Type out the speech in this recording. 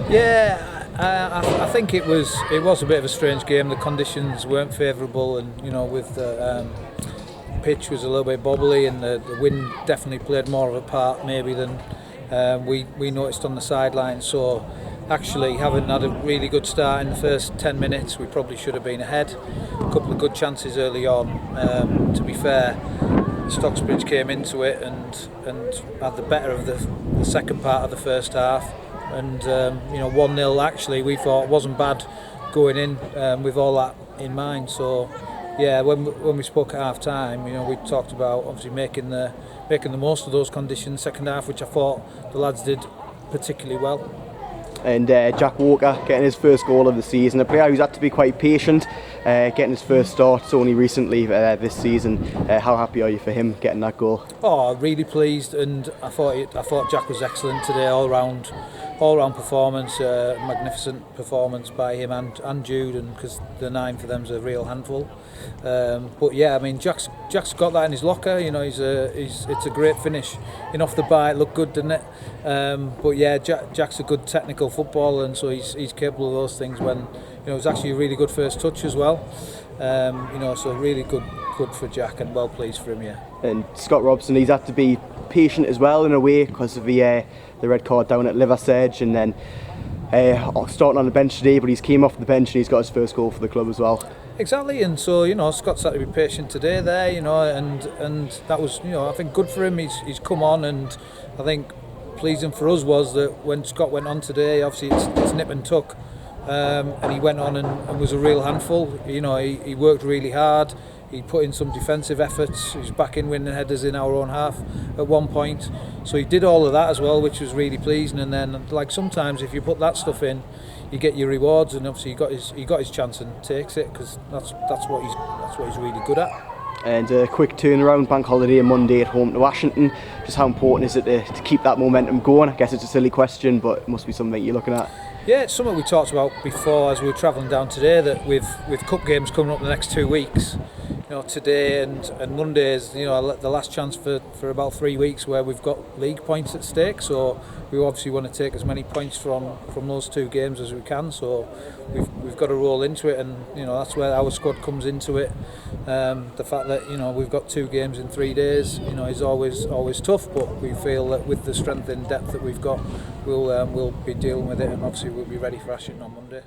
Yeah, I think it was a bit of a strange game. The conditions weren't favourable, and with the pitch was a little bit bobbly, and the wind definitely played more of a part maybe than we noticed on the sideline. So actually, having had a really good start in the first 10 minutes, we probably should have been ahead. A couple of good chances early on. To be fair, Stocksbridge came into it and had the better of the second part of the first half. And 1-0 actually we thought wasn't bad going in with all that in mind. So yeah, when we spoke at half time, we talked about obviously making the most of those conditions second half, which I thought the lads did particularly well. And Jack Walker getting his first goal of the season, a player who's had to be quite patient, getting his first starts only recently this season. How happy are you for him getting that goal? Oh, really pleased, and I thought Jack was excellent today, all round performance, magnificent performance by him and Jude, and because the 9 for them's a real handful. But yeah, I mean Jack's got that in his locker. It's a great finish. Off the bar, it looked good, didn't it? But yeah, Jack's a good technical footballer, and so he's capable of those things. When it was actually a really good first touch as well. So really good for Jack, and well pleased for him. Yeah. And Scott Robson, he's had to be patient as well in a way because of the red card down at Liversedge, and then starting on the bench today. But he's came off the bench and he's got his first goal for the club as well. Exactly, and so Scott's had to be patient today there, and that was I think good for him. He's come on, and I think pleasing for us was that when Scott went on today, obviously it's nip and tuck, and he went on and was a real handful. He worked really hard. He put in some defensive efforts. He was back in winning headers in our own half at one point. So he did all of that as well, which was really pleasing. And then, like sometimes, if you put that stuff in, you get your rewards. And obviously, he got his chance and takes it, because that's what he's really good at. And a quick turnaround, bank holiday Monday at home to Washington. Just how important is it to keep that momentum going? I guess it's a silly question, but it must be something you're looking at. Yeah, it's something we talked about before as we were travelling down today, that with cup games coming up the next 2 weeks, today and Monday is the last chance for about 3 weeks where we've got league points at stake. So we obviously want to take as many points from those 2 games as we can. So we've got to roll into it, and that's where our squad comes into it. The fact that we've got 2 games in 3 days is always tough, but we feel that with the strength and depth that we've got, we'll be dealing with it, and obviously we'll be ready for Ashton on Monday.